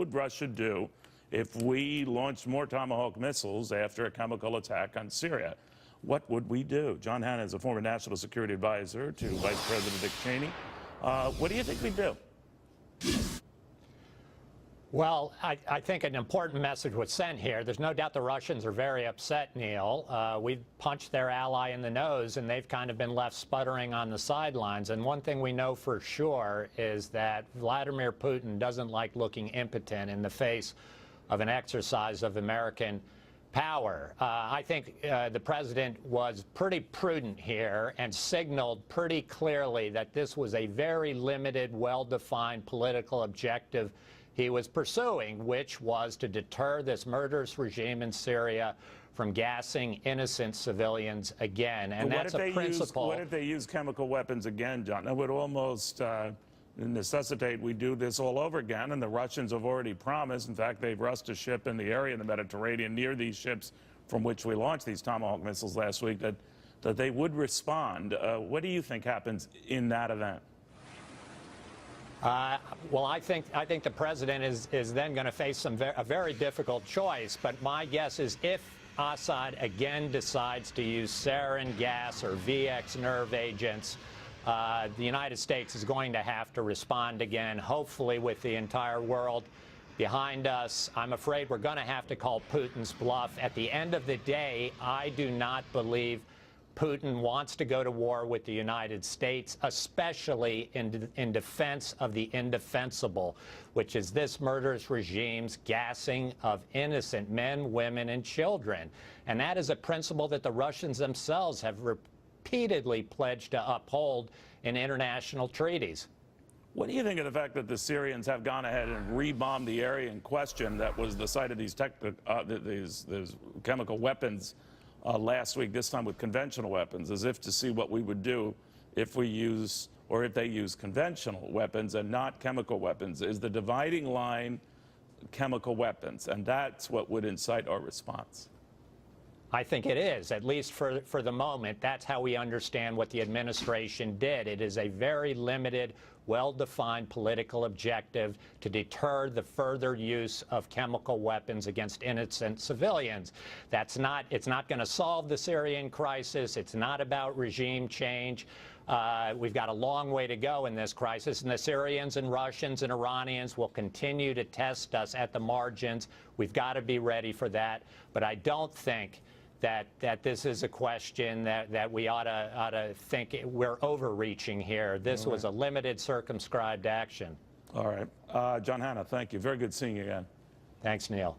would Russia do if we launched more Tomahawk missiles after a chemical attack on Syria? What would we do? John Hanna is a former national security advisor to Vice President Dick Cheney. What do you think we'd do? Well, I think an important message was sent here. There's no doubt the Russians are very upset, Neil. We've punched their ally in the nose, and they've kind of been left sputtering on the sidelines. And one thing we know for sure is that Vladimir Putin doesn't like looking impotent in the face of an exercise of American power. I think the president was pretty prudent here and signaled pretty clearly that this was a very limited, well-defined political objective he was pursuing, which was to deter this murderous regime in Syria from gassing innocent civilians again. And that's a principle. What if they use chemical weapons again, John? That would almost necessitate we do this all over again, and the Russians have already promised. In fact, they've rushed a ship in the area in the Mediterranean near these ships from which we launched these Tomahawk missiles last week that they would respond. What do you think happens in that event? Well, I think the president is then going to face a very difficult choice. But my guess is if Assad again decides to use sarin gas or VX nerve agents, the United States is going to have to respond again, hopefully with the entire world behind us. I'm afraid we're going to have to call Putin's bluff. At the end of the day, I do not believe Putin wants to go to war with the United States, especially in defense of the indefensible, which is this murderous regime's gassing of innocent men, women, and children. And that is a principle that the Russians themselves have repeatedly pledged to uphold in international treaties. What do you think of the fact that the Syrians have gone ahead and rebombed the area in question that was the site of these chemical weapons last week, this time with conventional weapons, as if to see what we would do if we use, or if they use conventional weapons and not chemical weapons? Is the dividing line chemical weapons? And that's what would incite our response. I think it is, at least for the moment. That's how we understand what the administration did. It is a very limited, well-defined political objective to deter the further use of chemical weapons against innocent civilians. It's not going to solve the Syrian crisis. It's not about regime change. We've got a long way to go in this crisis, and the Syrians and Russians and Iranians will continue to test us at the margins. We've got to be ready for that. But I don't think that this is a question that we ought to think we're overreaching here. This was a limited, circumscribed action. All right. John Hanna, thank you. Very good seeing you again. Thanks, Neil.